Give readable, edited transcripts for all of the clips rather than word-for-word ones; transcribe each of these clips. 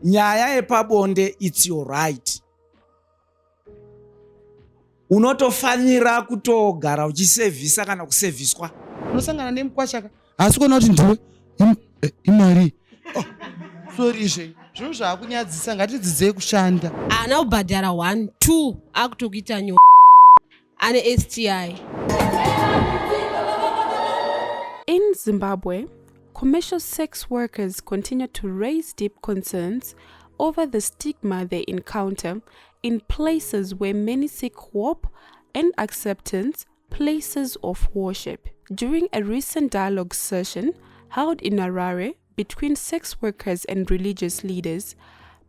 nyaya yepabonde it's your right. Unotofanira kutogara uchisevhisa kana kusevhiswa. Unosangana nemukwashaka asi kuona kuti ndiwe imari sorry zvinhu zvaakunyadzisa ngatidzidzei kushanda. Ana kubhadhara 1 2 akutokuita ane STI. In Zimbabwe, commercial sex workers continue to raise deep concerns over the stigma they encounter in places where many seek hope and acceptance, places of worship. During a recent dialogue session held in Harare between sex workers and religious leaders,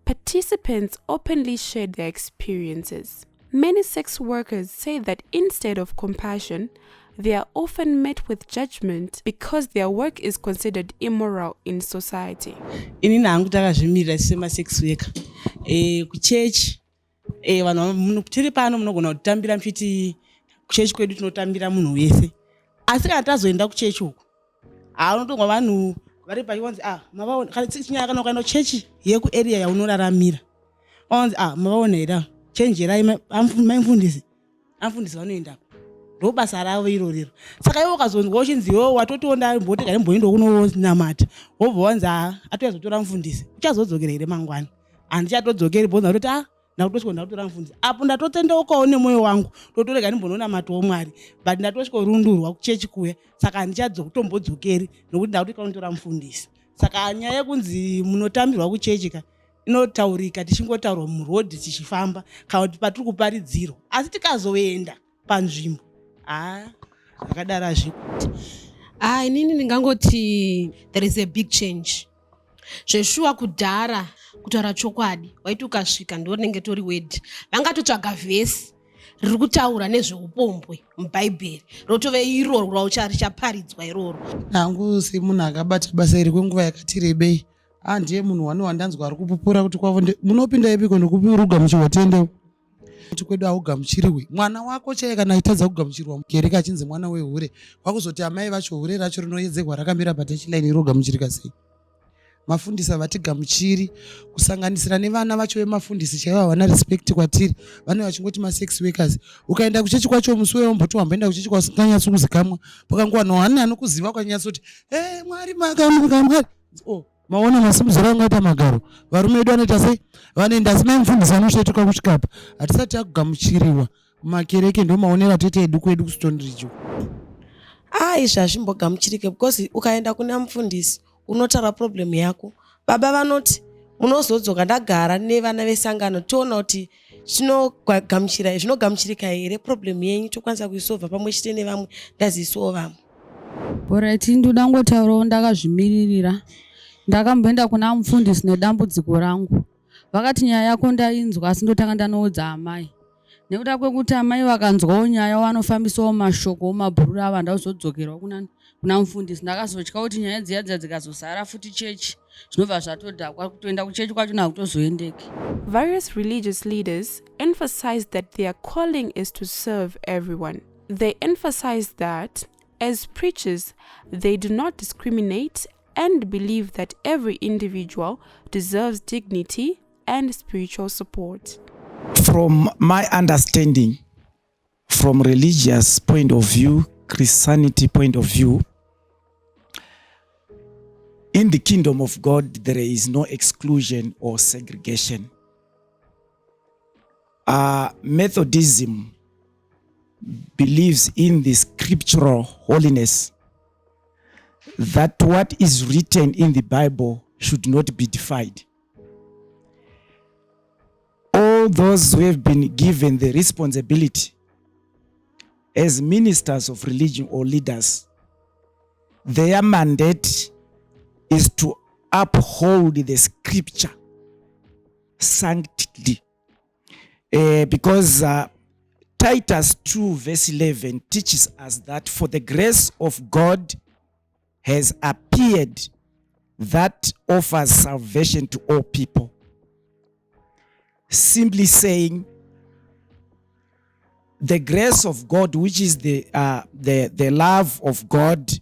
participants openly shared their experiences. Many sex workers say that instead of compassion, they are often met with judgment because their work is considered immoral in society. Inini hangu takazvimirira sema-sex worker. Kuchechi, vanhu tiri pano munogona kutambira muchiti kuchechi kwedu tinotambira munhu wese. Asi kana tazoenda kuchechi uku, unotongwa vanhu vari pachiwanzi mavaona kana chinyaya kana ukaenda kuchechi yekuarea yaunoraramira. Wanzi mavaona here chenjerai maimfundisi. Amfundisi vanoenda ndobasa ravo irorero. Saka iwe ukazonzwa uchinzi iwewe watotonda mboti kana mboenda kunonamata, wobva wanzi atozotora mufundisi. Uchazodzokera here mangwana? Handichatodzokeri bvonza kuti ndakutosvika ndakutora mufundisi. Apo ndatotendeukawo nemoyo wangu totorega ndimbononamatawo Mwari, but ndatosvikorundurwa kuchechi kuya. Saka handichatombodzokeri nokuti ndakuti kanditora mufundisi. Saka nyaya yekunzi munotambirwa kuchechi ka inotaurika tichingotaurwa murodhi tichifamba kana kuti patiri kuparidzirwa. Asi tikazoenda panzvimbo zvakadara zvikuti. Inini ndingangoti there is a big change. Zveshuwa kudhara kutaura chokwadi waiti ukasvika ndonenge tori wedi vangatotsvaga vhesi riri kutaura nezveupombwe mubhaibheri rotove iroro richaparidzwa iroro. Nangu semunhu akabata basa iri kwenguva yakati rebei, ndiye munhu wandanzwa ari kupupura kuti kwavo munopinda ipiko ndokupi urugamuchirwa tendewo kuti kwedu augamuchiriwe. Mwana wako chaiye kana aitadza kugamuchirwa mukereke achinzi mwana wehure, kwakuzoti amai vacho hure racho rinoyedzegwa rakamira patachilaini irogamuchirika sei? Mafundisi avatigamuchiri, kusanganisira nevana vacho vemafundisi chaivo havana respect kwatiri, vane vachingoti ma-sex workers. Ukaenda kuchechi kwacho musi wewomboti wamboenda kuchechi kwasinganyatsi kuzikamwa, pakanguva nohani anokuziva ukanyatsi kuti Mwari makamwa Mwari. Maona masimudziro angaita magaro. Varume vedu vanoita sei? Vanoenda asi maimufundisi anosvetoka kusvikapa. Hatisati takugamuchiriwa mumakereke ndomaonera toita edu kwedu kusitondiricho. Izvi hazvimbogamuchirike because ukaenda kuna mufundisi unotaura problem yako. Baba vanoti munozodzoka ndagara nevana vesangano toona kuti zvinogamuchirika here problem yenyu tokwanisa kuisova pamwe chete nevamwe ndaziisawo vamwe. Alright, ndoda ngotaurawo ndakazvimiririra. Ndakamboenda kuna mufundisi nedambudziko rangu. Vakati nyaya yako ndainzwa asi ndotanga ndanoudza amai. Nekuda kwekuti amai vakanzwawo nyaya vanofambisawo mashoko omabhururu ava ndauzodzokerawo kuna mufundisi. Ndakazotya kuti nyaya dziya dzikazosara futi chechi zvinobva zvatodhakwa kutoenda kuchechi kwacho nakutozoendeki. Various religious leaders emphasize that their calling is to serve everyone. They emphasize that as preachers, they do not discriminate and believe that every individual deserves dignity and spiritual support. From my understanding, from religious point of view, Christianity point of view, in the kingdom of God, there is no exclusion or segregation. Methodism believes in the scriptural holiness, that what is written in the Bible should not be defied. All those who have been given the responsibility as ministers of religion or leaders, their mandate is to uphold the scripture sanctity. Because Titus 2 verse 11 teaches us that for the grace of God has appeared that offers salvation to all people. Simply saying, the grace of God, which is the love of God,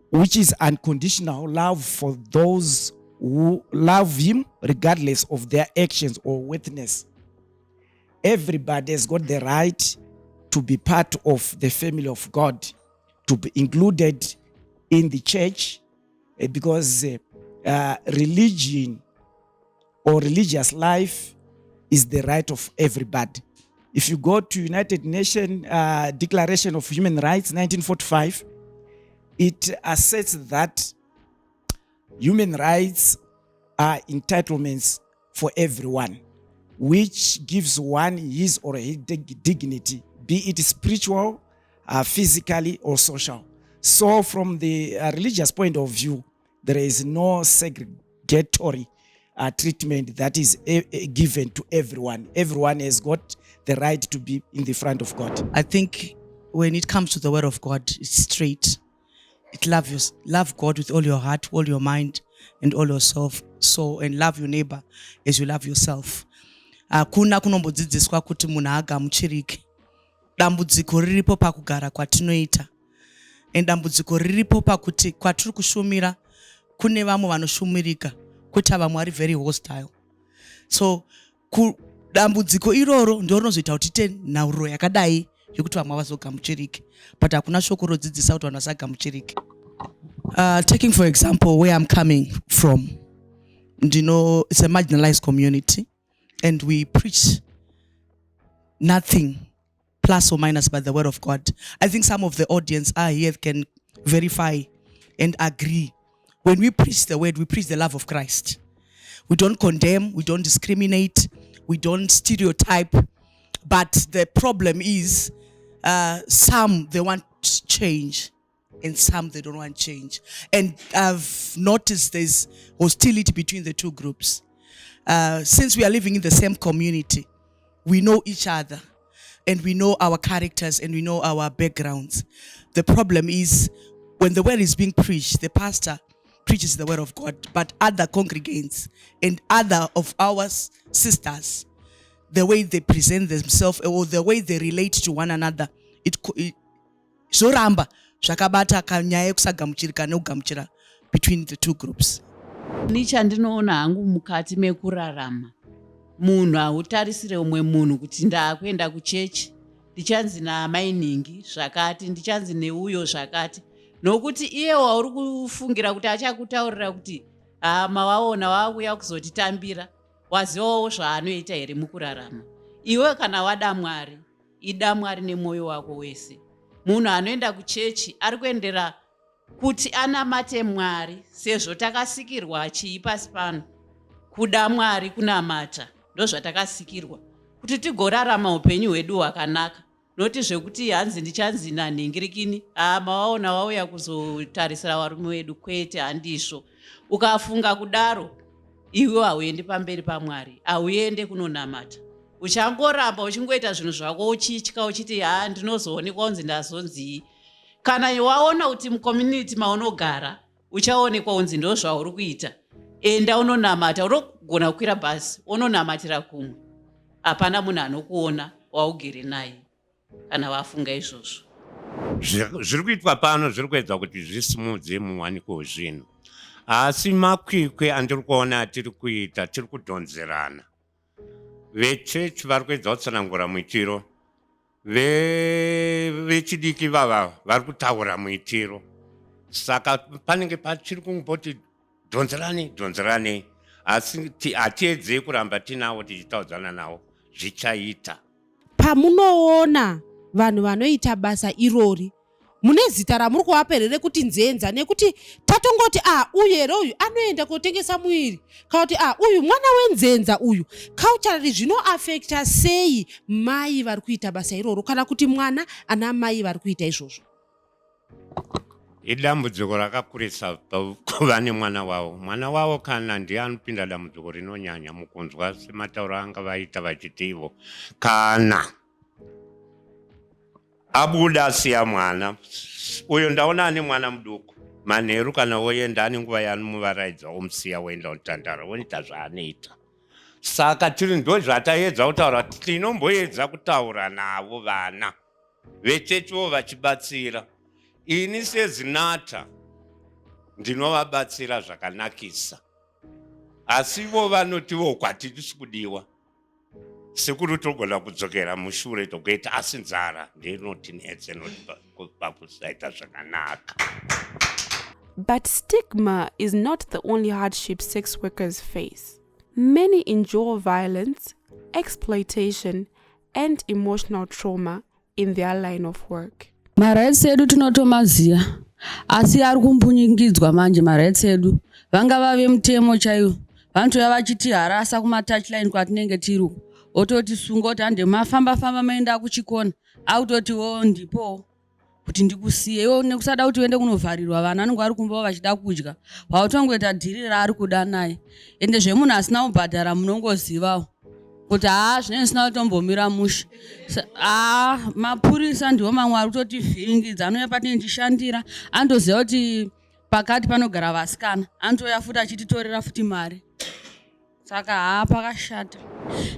which is unconditional love for those who love him regardless of their actions or worthiness. Everybody has got the right to be part of the family of God, to be included in the church, because religion or religious life is the right of everybody. If you go to United Nations Declaration of Human Rights, 1945, it asserts that human rights are entitlements for everyone, which gives one his or her dignity, be it spiritual, physically, or social. So from the religious point of view, there is no segregatory treatment that is given to everyone. Everyone has got the right to be in the front of God. I think when it comes to the word of God, it's straight. It love God with all your heart, all your mind, and all your soul, and love your neighbor as you love yourself. Kuna kunombodzidziswa kuti munhu agamuchirike. Dambudziko riripo pakugara kwatinoita. And dambudziko riripo pakuti kwatiri kushumira kune vamwe vanoshumirika kuti vamwe vari very hostile. So dambudziko iroro ndio rinozoita kuti tiite nhauro yakadai yokuti vamwe vazogamuchirike, but hakuna shoko rodzidzisa kuti vanhu vasagamuchirike. Taking for example where I'm coming from, it's a marginalized community, and we preach nothing plus or minus but the word of God. I think some of the audience are here can verify and agree. When we preach the word, we preach the love of Christ. We don't condemn, we don't discriminate, we don't stereotype. But the problem is, some they want change, and some they don't want change. And I've noticed there's hostility between the two groups. Since we are living in the same community, we know each other, and we know our characters, and we know our backgrounds. The problem is, when the word is being preached, the pastor preaches the word of God, but other congregants and other of our sisters, the way they present themselves or the way they relate to one another, zvoramba zvakabata kanyaya yekusagamuchirika neugamuchira between the two groups. Nichandinoona hangu mukati mekurarama, munhu hautarisire umwe munhu kuti ndakuenda kuchechi ndichanzi namainingi zvakati, ndichanzi neuyo zvakati, nokuti iye wauri kufungira kuti achakutaurira kuti mawaona wakuya kuzotitambira, wazivawo zvaanoita here mukurarama. Iwe kana wada Mwari, ida Mwari nemwoyo wako wese. Munhu anoenda kuchechi ari kuendera kuti anamate Mwari, sezvo takasikirwa chii pasi pano. Kuda Mwari kunamata ndozvatakasikirwa kuti tigorarama upenyu hwedu hwakanaka. Noti zvekuti hanzi ndichanzi nanhingirikini, mawaona wauya kuzotarisira varume wedu, kwete, handizvo. Ukafunga kudaro, iwe hauendi pamberi paMwari, hauende kunonamata. Uchangoramba uchingoita zvinhu zvako uchitya uchiti ndinozoonekwa unzi ndazonzii. Kana waona kuti mucommunity maunogara uchaonekwa unzi ndo zvauri kuita, enda unonamata. Unogona kukwira bhasi unonamatira kumwe, hapana munhu anokuona waugere naye kana wafunga izvozvo. Zviri kuitwa pano zviri kuedza kuti zvisimudze muwaniko wezvinhu, asi makwikwi andiri kuona tiri kuita tiri kudhonzerana. Vechechi vari kuedza kutsanangura muitiro, vechidiki vava vari kutaura muitiro. Saka panenge pachiri kungoti dhonzerane, asi hatiedzei kuramba tinavo tichitaudzana navo, zvichaita. Pamunoona vanhu vanoita basa irori, mune zita ramuri kuvaperere kuti nzenza, nekuti tatongoti uyu here uyu anoenda kotengesa muiri, kana kuti uyu mwana wenzenza uyu. Culturally zvinoafekta sei mai vari kuita basa iroro, kana kuti mwana ana mai vari kuita izvozvo? Idambudziko rakakurisa kuva nemwana wavo. Mwana wavo kana ndiye anopinda dambudziko rinonyanya mukunzwa sematauro anga vaita vachiti ivo. Kana abuda asiya mwana, uyo ndaona ane mwana muduku, manheru kana woenda ane nguva yanomuvaraidza omusiya woenda kutandara, woita zvaanoita. Saka tiri ndo zvataedza kutaura, tinomboedza kutaura navo vana vechechiwo vachibatsira. Ini sezinata ndinovabatsira zvakanakisa. asi vo vanotivo kwatitisi kudiwa sekuri togona kudzokera mushure tokuita asi nzara ndinotinetse pakusaita zvakanaka. But stigma is not the only hardship sex workers face. Many endure violence, exploitation, and emotional trauma in their line of work. Marights edu tinotomaziya asi ari kumpunyikidzwa manje marights edu vanga vave mutemo chaiwo vanotouya vachitiharasa kumatouchline kwatinenge tiri ototi sunga kuti hande mafamba maenda kuchikona autotiwo ndipo kuti ndikusiye iwo nekusada kuti uende kunovharirwa vana vanenge vari kumba vachida kudya pautongoita dhiri raari kuda naye ende zvemunhu asina kubhadhara munongozivawo kuti zvinenge zvisina kutombomira musha. Mapurisa ndiwo mamwe ari kutotivhiringidza anouya patinondishandira andoziva kuti pakati panogara vasikana anotouya futi achititorera futi mari saka pakashata.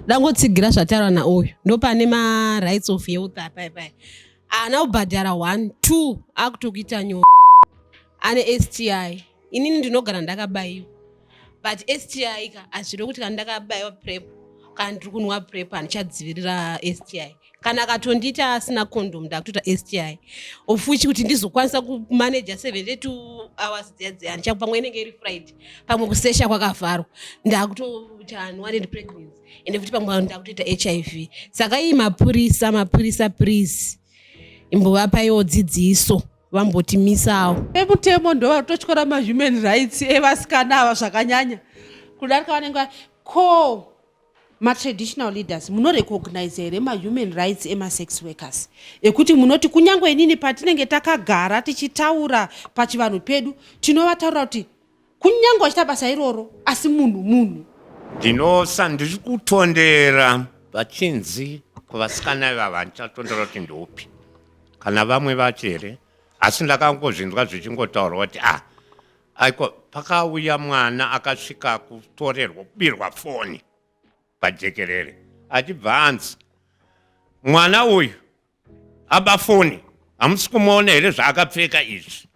Dangotsigira zvataura nauyu ndopane marights of youth apaipai ana kubhadhara 1 2 akutokuita nyora ane STI. Inini ndinogara ndakabayiwa but STI ka hazviri kuti kana ndakabayiwa prep kana ndiri kunwa prep handichadzivirira STI. Kana akatondiita asina condom ndakutota STI ofuchi kuti ndizokwanisa kumanaja 72 hours dzedze handichakupa pamwe inenge iri Friday pamwe kusesha kwakavharwa ndakutota unwanted pregnancy ende futi pamwe ndakutoita HIV. Saka iyi mapurisa please imbovapaiwo dzidziso vambotimisawo. Emutemo ndo vatotyora ma-human rights evasikana ava zvakanyanya kudarika vanenge ko ma-traditional leaders munorecognize here ma-human rights ema-sex workers ekuti munoti kunyange inini patinenge takagara tichitaura pachivanhu pedu tinovataura kuti kunyange wachita basa iroro asi munhu ndiri kutondera vachinzi kuvasikana ivava ndichatondera kuti ndopi kana vamwe vacho here asi ndakangozvinzwa zvichingotaurwa kuti aiko pakauya mwana akasvika kutorerwa kubirwa foni pajekerere achibva anzi mwana uyu aba foni hamusi kumuona here zvaakapfeka izvi.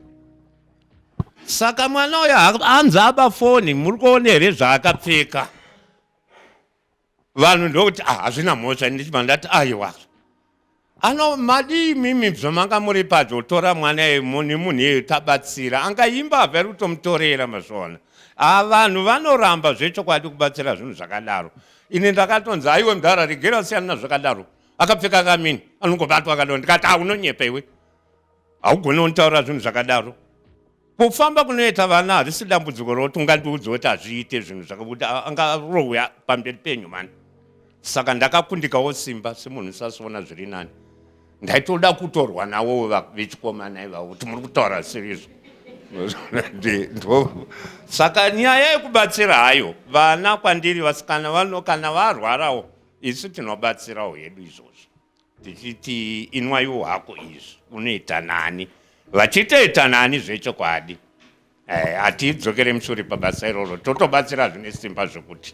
Saka mwana uyu anzi aba foni muri kuona here zvaakapfeka. Vanhu ndokuti hazvina mhosva ndichibva ndati aiwa madi imimi zvamanga muri padyo tora mwana nemunhu iye tabatsira angaimba habveri kutomutorera mazvona. Vanhu vanoramba zvechokwadi kubatsira zvinhu zvakadaro. Ini ndakatonzi aiwe mudhara regera siyana zvakadaro akapfeka kamini anongobatwa akadaro ndikati unonyepa iwe haugoni untaura zvinhu zvakadaro. Kufamba kunoita vana harisi dambudziko roti ungandiudze kuti hazviite zvinhu zvakakuti angarohwa pamberi penyu mani. Saka ndakakundikawo simba semunhu sasiona zviri nani ndaitoda kutorwa nawo vechikomana ivavo kuti muri kutaura serizvo. Saka nyaya yekubatsira hayo vana kwandiri vasikana kana varwarawo isu tinobatsirawo hedu izvozvo tichiti inwaiwo hako izvi unoita nani vachitoita nani zvechokwadi hatidzokere mushure pabasa iroro totobatsira zvine simba zvokuti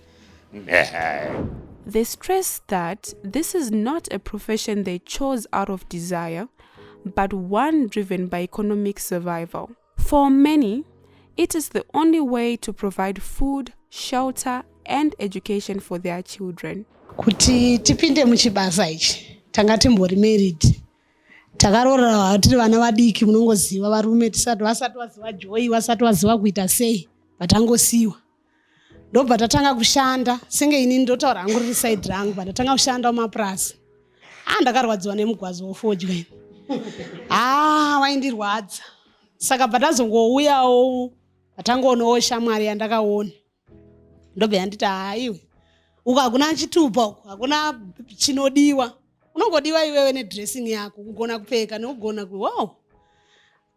They stress that this is not a profession they chose out of desire, but one driven by economic survival. For many, it is the only way to provide food, shelter, and education for their children. Kuti tipinde muchibasa ichi, tanga timbori married. Takarora tiri vana vadiki munongoziva varume vasati vaziva joy, vasati vaziva kuita sei, vatangosiwa. Ndobva tatanga kushanda senge inini ndotaura hangu riri side rangu ndatanga kushanda mumapurasi ndakarwadziwa nemugwazi wofodya waindirwadza saka patazongouyawo patangoonawo shamwari yandakaona ndobva yanditi iwe uku hakuna chitupa uku hakuna chinodiwa unongodiwa iwewe nedressing yako kugona kupfeka nekugona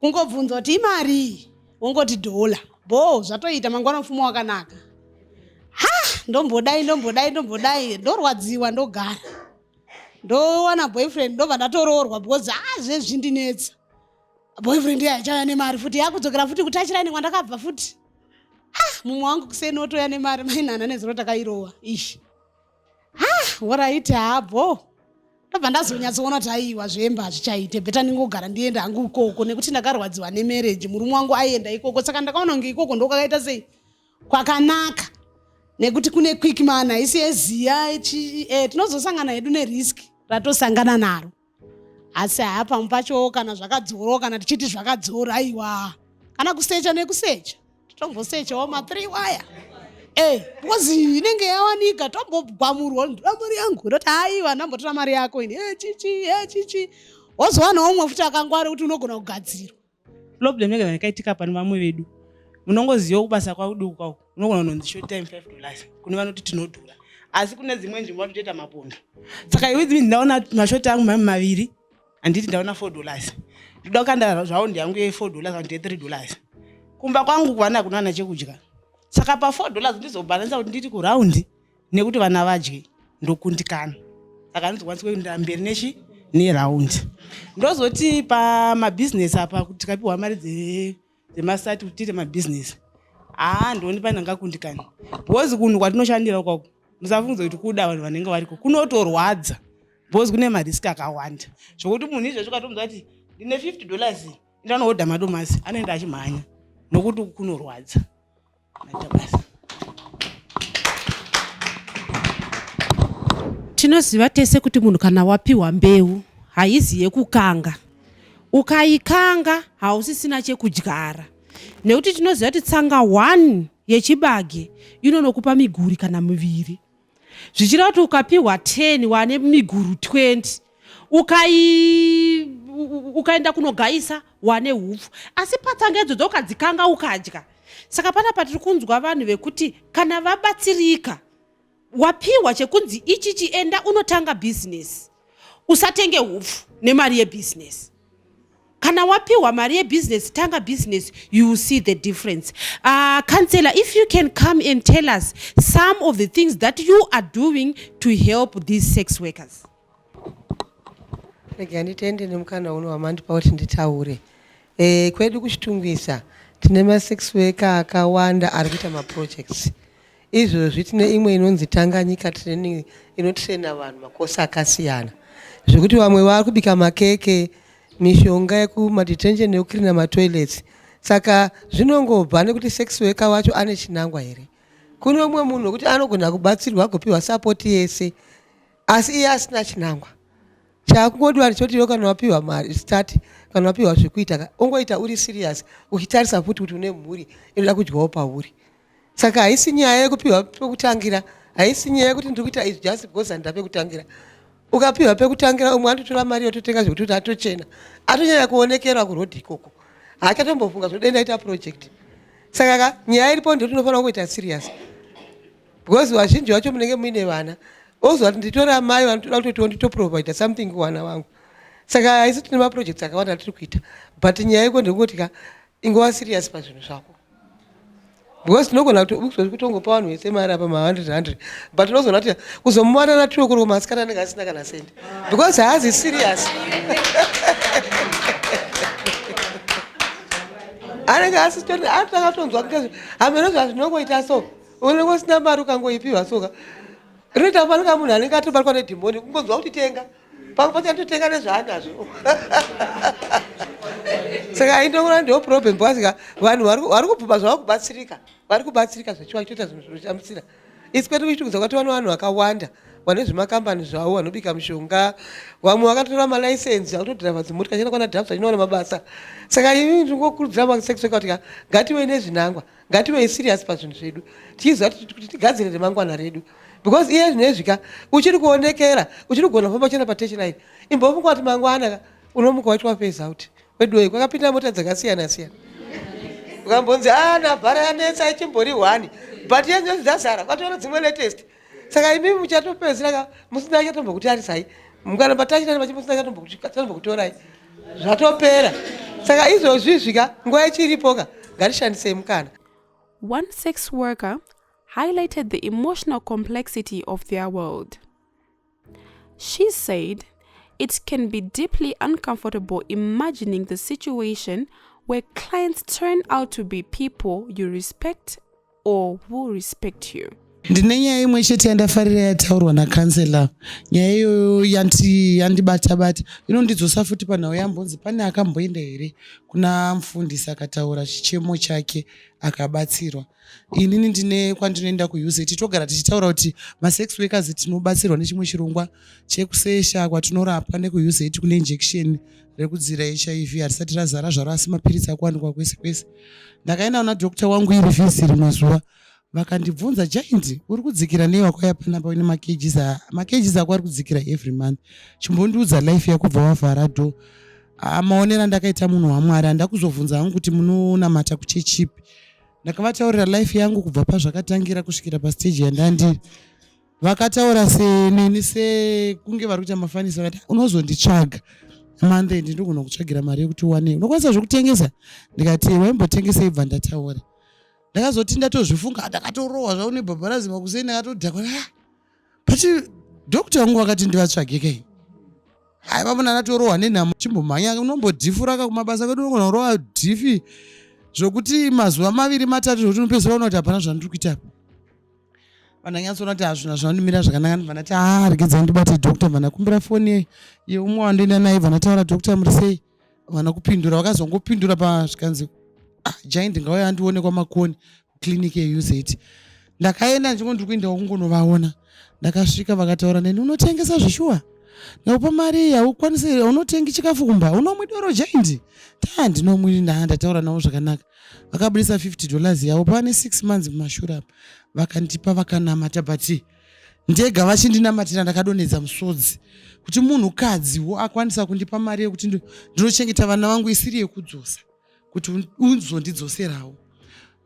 kungobvunza kuti imari wongoti dola zvatoita mangwana mfumo wakanaka ndombodai ndorwadziwa ndogara ndowana boyfriend ndobva ndatoroorwa because zvezvindinetsa boyfriend yachauya nemari futi yakudzokera futi kutachiraini kwandakabva futi mumwe wangu kusenotoya nemari mainhana nezuro takairowa ishi oraiti ndobva ndazonyatsoona kuti aiwa zvemba hazvichaite bheta ndingogara ndienda hangu ikoko nekuti ndakarwadziwa nemarriage murume wangu aienda ikoko saka ndakaona kunge ikoko ndokakaita sei kwakanaka nekuti kune quickman haisi yeziya tinozosangana hedu neriski ratosangana naro. Asi pamwe pacho kana zvakadzoro kana tichiti zvakadzoro aiwa kana kusecha nekusecha totombosechawo ma3 waya because inenge yawanika tombogwamurwa mari yangu ndoti aiwa ndambotora mari yako ini chichi wozowanawo umwe futi akangwari kuti unogona kugadzirwa. Problem yake yakaitika pane vamwe vedu munongoziva kubasa kwauduku kwako unogona kunonzi short time $5 kune vanoti tinodhura asi kune dzimwe nzvimbo vatotoita mapondo. Saka iwe dzimwe ndaona mashoti angu maviri handiti ndaona $4 ndida kukanda zvaundi yangu ye$4 handiti $3 kumba kwangu kwana kunana chekudya. Saka pa$4 ndizobhalansa kuti nditi kuraundi nekuti vana vadye ndokundikana. Saka ndizokwanisa kuenda mberi neraundi. Ndozoti pamabhizinesi apa kuti tikapiwa mari dzemasati kuti tiite mabhizinesi ndoni pane ngakundikana bhozi kunhu kwatinoshandira ukoko musafungize kuti kuda vanhu vanenge variko kunotorwadza bhozi kune mariski akawanda zvokuti munhu izvezvo katomudza kuti ndine $50 ndanohodha madomasi anoenda achimhanya nokuti kunorwadza. Tinoziva tese kuti munhu kana wapiwa mbeu haizi yekukanga. Ukaikanga hausisina chekudyara. Nekuti tinoziva kuti tsanga 1 yechibage inonokupa miguri kana miviri. Zvichira kuti ukapiwa 10 wane miguru 20. Ukaenda kunogaisa wane hupfu. Asi patsanga idzodzo ukadzikanga ukadya. Saka pana patiri kunzwa vanhu vekuti kana vabatsirika wapiwa chekunzi ichi enda unotanga business. Usatenge hupfu nemari yebusiness. Kana wapiwa mari yebusiness tanga business, you will see the difference. Counselor, if you can come and tell us some of the things that you are doing to help these sex workers. Rega nditende nemukana uno wamandipa kuti nditaure. Kwedu kuchitungwisa tine ma-sex worker akawanda ari kuita ma-projects. Izvozvi tine imwe inonzi Tanganyika training inotraina vanhu makosi akasiyana. Zvekuti vamwe vari kubika makeke, mishonga yekumadetention nekukirina matoilets. Saka zvinongobva nekuti sex worker wacho ane chinangwa here. Kune umwe munhu wekuti anogona kubatsirwa agopiwa support yese asi iye asina chinangwa. Chakungodwa choti kana wapiwa mari start kana wapiwa zvekuita ungoita uri serious uchitarisa futi kuti une mhuri inoda kudyawo pauri. Saka haisi nyaya yekupiwa pekutangira, haisi nyaya yekuti ndiri kuita izvi just because handida pekutangira. Ukapiwa pekutangira umwe anotora mari yototenga zvekuti atochena atonyanya kuonekera kurodhi ikoko hachatombofunga zvekuti ndaita project. Saka nyaya iripo ndiri tinofanira kuita serious because vazhinji vacho munenge muine vana ozwa kuti nditora mai vanotoda kuti nditoprovide something kuwana vangu. Saka haisi tine maprojects akawanda tiri kuita but nyaya iko ndekungoti ingova serious pazvinhu zvako. Because tinogona kuti kutongopa vanhu vese mari apa ma100 but unozona kuti kuzomuwana naturo kuri kumasikana anenge asina kana sendi because haazi serious. Anenge asitoti atakatonzwa kuti hamenozvo hazvinongoita so unongosina mari ukangoipiwa soka rinoita kufanira munhu anenge atobatwa nedhimoni kungonzwa kuti tenga pamwe pacho anototenga nezvaanazvo. Saka indongona ndiwo problem because vanhu vari kubvuma zvava kubatsirika vari kubatsirika zvechiva chitoita zvinhu zvinoshamisira. Isi kwedu kuchitungisa kwati vano vanhu vakawanda vane zvemakambani zvavo vanobika mishonga vamwe vakatora malaisensi vakutodhirava dzimoti kachena kwana dhabsa chinoona mabasa. Saka imi ndingokurudzira masex worker kuti ngative nezvinangwa ngative serious pazvinhu zvedu tichiziva kuti tigadzire remangwana redu because iye zvinezvika uchiri kuonekera uchiri kugona kufamba chena patechline imbofunga kuti mangwana unomuka waitwa phase out wedoyi kwakapinda mota dzakasiyana siyana ukambonzi nabhara yanetsa ichimbori 1 but yenye dzazara kwatoona dzimwe latest. Saka imi muchatopedzera musina chatombokutarisai mukanamba tachina machimusina chatombokutorai zvatopera. Saka izvozvi zvika nguva ichiripoka ngatishandisei mukana. One sex worker highlighted the emotional complexity of their world. She said it can be deeply uncomfortable imagining the situation where clients turn out to be people you respect or who respect you. Ndine nyaya imwe chete yandafarira yataurwa nakansela. Nyaya iyoyo yandibata-bata. Inondidzosa futi panhau yambonzi pane akamboenda here kuna mufundisi akataura chichemo chake akabatsirwa. Inini ndine kwandinoenda kuUZ togara tichitaura kuti masex workers tinobatsirwa nechimwe chirongwa chekusesha kwatinorapwa nekuUZ kune injection rekudzira HIV harisati razara zvaro asi mapiritsi akuwanikwa kwese kwese. Ndakaenda kuna dhokta wangu iri vhisi rimwe zuva vakandibvunza, Giant, uri kudzikira nei wakwaya panapa une makejizi ako ari kudzikira every month. Chimbondiudza life yako kubva wavhara dho. Maonera ndakaita munhu waMwari, handakuzobvunza hangu kuti munonamata kuchechipi. Ndakavataurira life yangu kubva pazvakatangira kusvikira pastage yandandiri. Vakataura senini sekunge vari kuita mafaniso, vakati unozonditsvaga mande ndinogona kutsvagira mari yekuti uwane. Unokwanisa zvokutengesa? Ndikati waimbotengesei bva ndataura. Ndakazoti ndatozvifunga ndakatorohwa zvavo nebhabharazi makuseni ndakatodhakwa. Pati dhokta wangu vakati ndivatsvagekei. Hai vamuna ndatorohwa nenhamo chimbomhanya unombodhifuraka kumabasa kwedu unogona kurohwa dhifi zvokuti mazuva 2-3 zvokuti unopedzisira unoona kuti hapana zvandiri kuita. Vandanyatsoona kuti hazvina zvanondimira zvakanaka ndibva ndati regedzai ndibate dhokta. Bva ndakumbira foni yeumwe wandoenda naye bva ndataura, dhokta muri sei? Vana kupindura vakazongopindura pazvikanzi Giant ngauya andione kwamakoni kliniki yeUZ. Ndakaenda ndichingo ndiri kuendawo kungonovaona. Ndakasvika vakataura neni, unotengesa zvishuwa? Ndaupa mari haukwanisi, unotengi chikafu kumba, unomwi doro Giant? Ndinomwi. Ndataura navo zvakanaka. Vakabudisa $50 yavo pane 6 months mumashure apa. Vakandipa vakanamata, but ndega vachindinamatira ndakadonedza musodzi kuti munhukadziwo akwanisa kundipa mari yekuti ndinochengeta vana vangu isiri yekudzosa kuti uzondidzoserawo.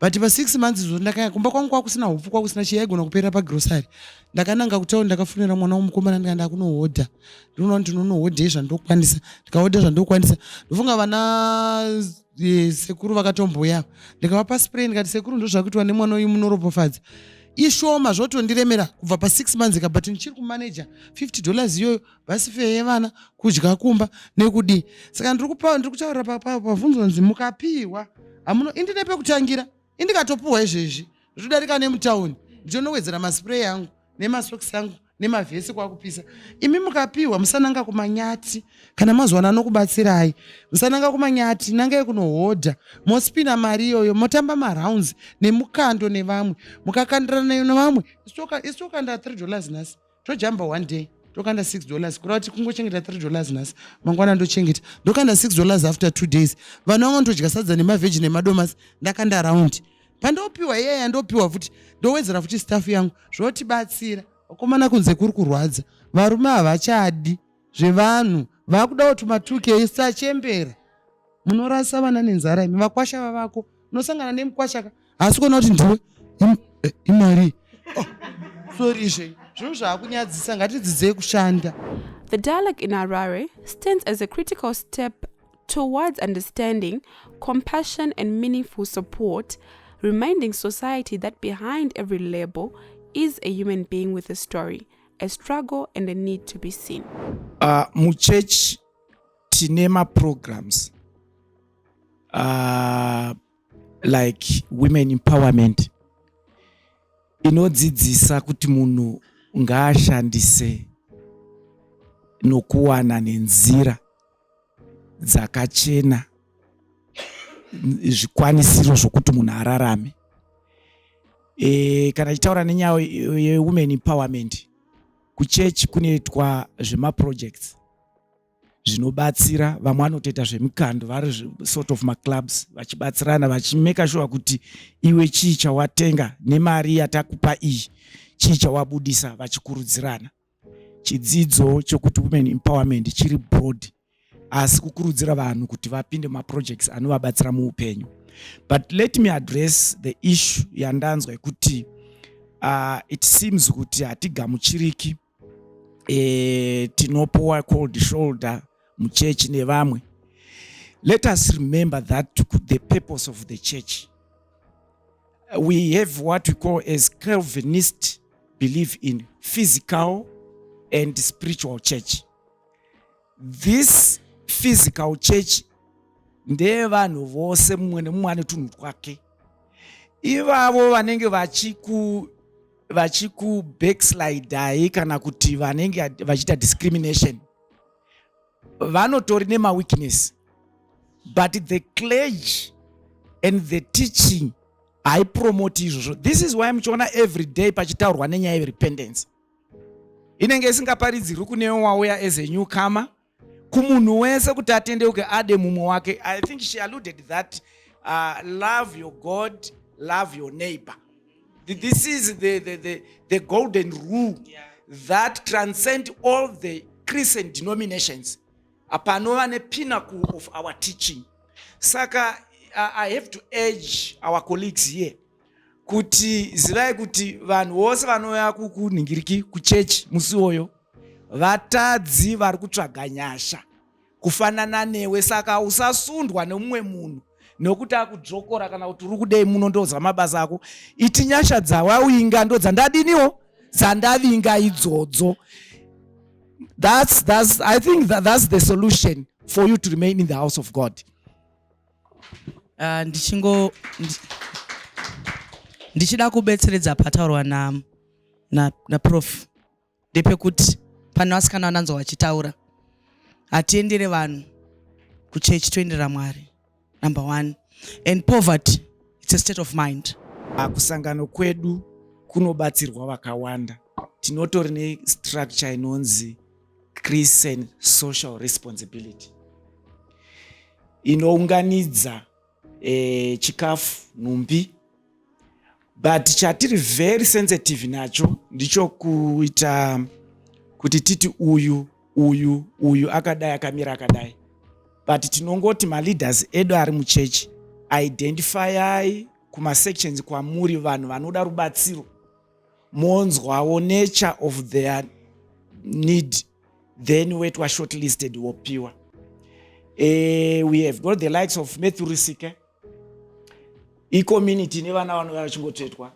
But pa6 months izvo ndakaya kumba kwangu kwakusina hupfu, kwakusina chiya igona kupera pagrosari. Ndakananga kutaura ndakafunira mwana womukomana ndikaenda kunohodha. Ndinoona kuti ndinohodha zvandokwanisa. Ndikahodha zvandokwanisa. Ndofunga vana sekuru vakatomboya. Ndikavapa spray ndikati sekuru ndozvakuitwa nemwana uyu munoropofadza. Ishoma zvotondiremera kubva pa6 months but ndichiri kumanager $50 iyoyo basi fee yevana, kudya kumba nekudi. Saka ndiri kutaura pabvunzo nzi mukapiwa hamuno indine pekutangira. Indikatopuwa izvezvi zvodarika nemutauni ndinowedzera maspray yangu nemasocks yangu nemavhesi kwakupisa. Imi mukapiwa musananga kumanyati kana mazuva anokubatsirai. Musananga kumanyati, nangai kunohodha. Mospina mari iyoyo, motamba marounds nemukando nevamwe. Mukakandirana nevamwe. Isi tokanda $3 nhasi. Tojamba one day. Tokanda $6. Kura kuti kungochengeta $3 nhasi. Mangwana ndochengeta. Ndokanda $6 after 2 days. Vanhu vangu ndodya sadza nemaveji nemadomasi. Ndakanda round. Pandopiwa yeye ndopiwa futi. Ndowedzera futi staff yangu. Zvotibatsira. Wakomana kunze kuri kurwadza. Varume havachadi zvevanhu. Vakudawo tuma2K sachembera. Munorasa vana nenzara imi. Vakwasha vavako. Unosangana nemukwashaka. Asi kuona kuti ndiwe imari. Sorry she. Zvinhu zvaakunyadzisa ngatidzidzei kushanda. The dialogue in Harare stands as a critical step towards understanding, compassion, and meaningful support, reminding society that behind every label is a human being with a story, a struggle, and a need to be seen. Muchurch tinema programs like women empowerment inodzidzisa kuti munhu ngaashandise nokuwana nenzira dzakachena zvikwanisiro zvokuti munhu ararame. Kana tichitaura nenyaya yewomen empowerment, kuchechi kunoitwa zvemaprojects zvinobatsira. Vamwe vanotoita zvemikando vari sort of maclubs vachibatsirana vachimeka sure kuti iwe chii chawatenga nemari yatakupa iyi, chii chawabudisa, vachikurudzirana. Chidzidzo chokuti women empowerment chiri broad, asi kukurudzira vanhu kuti vapinde maprojects anovabatsira muupenyu. But let me address the issue yandanzwa kuti it seems kuti hatigamuchiriki tinopowa cold shoulder muchechi nevamwe. Let us remember that the purpose of the church, we have what we call as Calvinist belief in physical and spiritual church. This physical church ndevanhu vose mumwe nemumwe ane tunhu twake. Ivavo vanenge vachiku backslide kana kuti vanenge vachiita discrimination vanotori nema weakness, but the clergy and the teaching haipromoti izvozvo. This is why muchiona every day pachitaurwa nenyaya yerepentance. Inenge isingaparidzirwi kune wauya as a newcomer, kumunhu wese kuti atendeuke ade mumwe wake. I think she alluded that love your God, love your neighbor. This is the golden rule that transcends all the Christian denominations. Apanova ne pinnacle of our teaching. Saka I have to urge our colleagues here kuti zivai kuti vanhu vose vanouya kunhingiriki kuchechi musi oyo vatadzi vari kutsvaga nyasha kufanana newe. Saka usasundwa nemumwe munhu nokuti akudzokora kana kuti uri kudei muno ndoza mabasa ako. Iti nyasha dzawawinga ndo dzandadiniwo dzandavinga idzodzo. I think that's the solution for you to remain in the house of God. Ndichida kubetseredza pataurwa na prof ndepekuti pane vasikana vananzwa vachitaura hatiendere vanhu kuchechi, toendera Mwari. Number 1. And poverty, it's a state of mind. Kusangano kwedu kunobatsirwa vakawanda. Tinotori nestructure inonzi Christian social responsibility inounganidza chikafu, nhumbi, but chatiri very sensitive nacho ndicho kuita kuti titi uyu akadai akamira akadai. But tinongoti maleaders edu ari muchechi, identifyai kumasections kwamuri vanhu vanoda rubatsiro, monzwawo nature of their need, then wetwa shortlisted wopiwa. We have got the likes of Matthew Risike. Community nevana vanhu vachingotsvetwa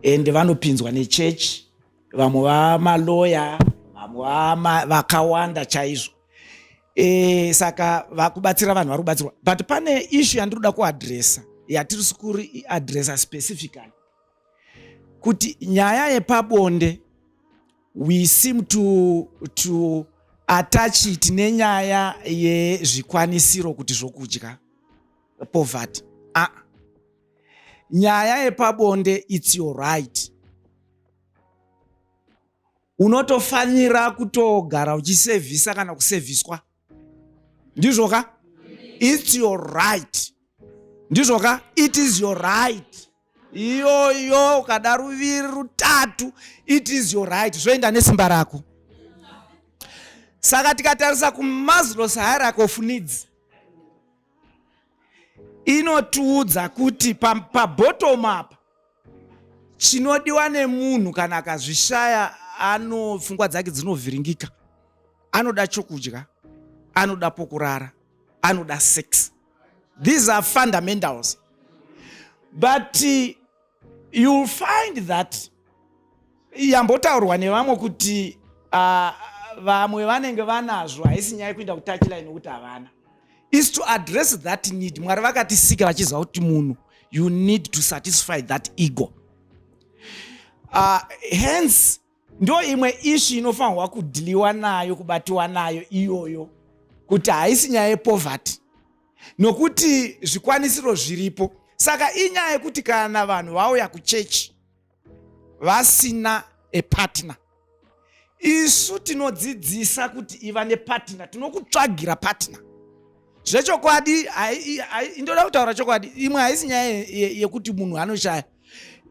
and vanopinzwa nechechi, vamwe vamaloya, vamwe vakawanda chaizvo. Saka vakubatsira vanhu vari kubatsirwa. But pane issue yandiroda kuadresa, yatiri sikuri adresa specifically, kuti nyaya yepabonde we seem to attach it nenyaya yezvikwanisiro kuti zvokudya, poverty. Nyaya yepabonde, it's your right. Unotofanira kutogara uchisevhisa kana kusevhiswa. Ndizvoka? It's your right. Ndizvoka? It is your right. Iyoyo kada ruviri rutatu, it is your right. Zvoenda nesimba rako. Saka tikatarisa kuMaslow's hierarchy of needs, inotiudza kuti pabottom up chinodiwa nemunhu kana akazvishaya pfungwa dzake dzinovhiringika. Anoda chokudya, anoda pokurara, anoda sex. These are fundamentals. But you'll find that yambotaurwa nevamwe kuti vamwe vanenge vanazvo, haisi nyaya yekuenda kutachira inokuti havana. Is to address that need. Mwari vakatisika vachiziva kuti munhu, you need to satisfy that ego. Hence ndo imwe issue inofanirwa kudhiliwa nayo, kubatiwa nayo iyoyo, kuti haisi nyaya yepoverty nokuti zvikwanisiro zviripo. Saka inyaya yekuti kana vanhu vauya kuchechi vasina a partner, isu tinodzidzisa kuti iva nepartner, tinokutsvagira partner. Zvechokwadi indoda kutaura chokwadi, imwe haisi nyaya yekuti munhu anoshaya.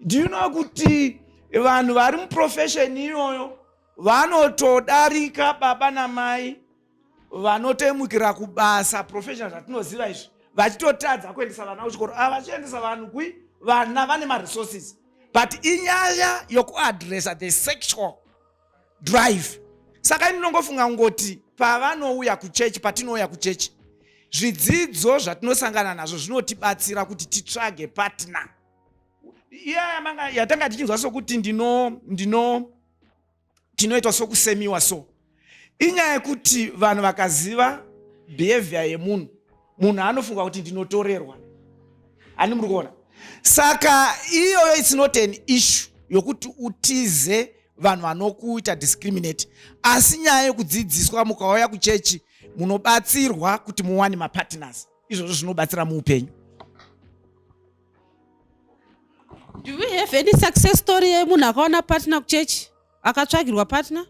Do you know kuti vanhu vari muprofession iyoyo vanotodarika baba namai vanotemukira kubasa, profession zvatinoziva izvi, vachitotadza kuendesa vana kuchikoro. Vachiendesa vanhu kui vana vane maresources, but inyaya yokuadressa the sexual drive. Saka inongofunga ngoti pavanouya kuchechi, patinouya kuchechi, zvidzidzo zvatinosangana nazvo zvinotibatsira kuti titsvage partner. Yatanga tichinzwa sokuti tinoitwa sokusemiwa so. Inyaya yekuti vanhu vakaziva behavior yemunhu, munhu anofunga kuti ndinotorerwa. Ani muri kuona? Saka iyoyo it's not an issue yokuti utize vanhu vanokuita discriminate, asi nyaya yekudzidziswa mukauya kuchechi munobatsirwa kuti muwane mapartners, izvozvo zvinobatsira muupenyu. Do we have any success story yemunhu akawana partner kuchechi akatsvagirwa partner?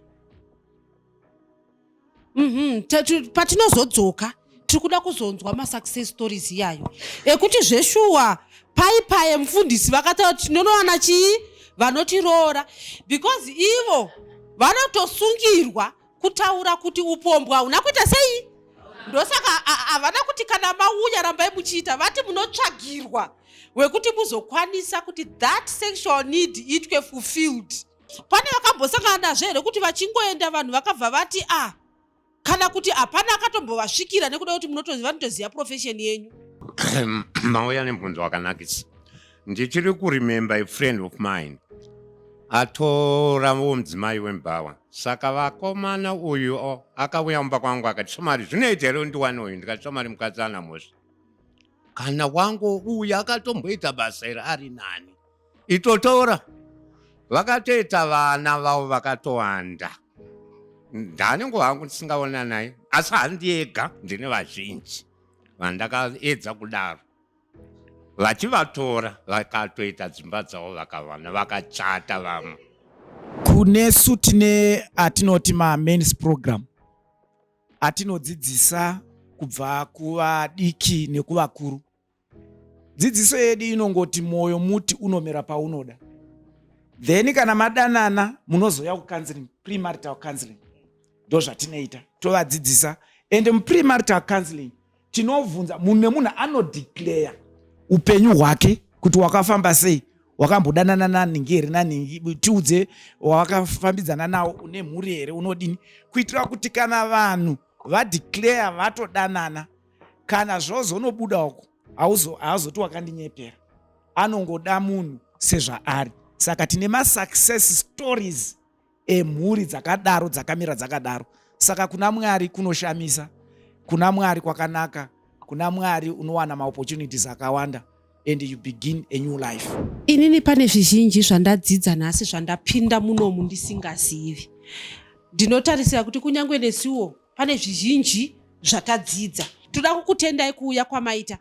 Patinozodzoka tiri kuda kuzonzwa masuccess stories iyayo ekuti zveshuwa paipaye mufundisi vakataura kuti tinonowana chii vanotiroora, because ivo vanotosungirwa kutaura kuti upombwa huna kuita sei. Ndosaka havana kuti kana mauya rambai muchiita, vati munotsvagirwa wekuti muzokwanisa kuti that sexual need itwe fulfilled. Pane vakambosangana nazvo here kuti vachingoenda vanhu vakabva vati kana kuti hapana akatombovasvikira nekuda kuti vanotoziva profession yenyu. Mauya nebvunzo wakanakisa. Ndichiri kuremember a friend of mine atorawo mudzimai wembawa, saka vakomana uyu akauya mumba kwangu akati Shamwari zvinoita here ndiwane uyu? Ndikati Shamwari mukadzi ana mhosva, kana wangu uyu akatomboita basa iri ari nani, itotora. Vakatoita vana vavo vakatowanda. Ndanengo hangu ndisingaona naye, asi handi ega, ndine vazhinji vandakaedza kudaro. Vachivatora vakatoita dzimba dzavo vakavana vakachata vamwe. Kunesu tine atinoti ma-men's program atinodzidzisa kubva kuvadiki nekuvakuru. Dzidziso yedu inongoti moyo muti unomera paunoda. Then kana madanana munozoya kucounseling, premarital counseling. Ndo zvatinoita tovadzidzisa. And premarital counseling tinovhunza munhu nemunhu anodeclare upenyu hwake kuti wakafamba sei, wakambodanana naningi here naningi, tiudze wakafambidzana nawo, une mhuri here, unodini, kuitira kuti kana vanhu vadeclare vatodanana, kana zvozonobuda uko haazoti wakandinyepera, anongoda munhu sezvaari. Saka tine ma-success stories emhuri dzakadaro dzakamira dzakadaro. Saka kuna Mwari kunoshamisa, kuna Mwari kwakanaka, kuna Mwari unowana ma-opportunities akawanda, and you begin a new life. Inini pane zvizhinji zvandadzidza nhasi zvandapinda munomu ndisingazivi. Ndinotarisira kuti kunyange nesuwo pane zvizhinji zvatadzidza. Toda kukutendai kuuya kwamaita.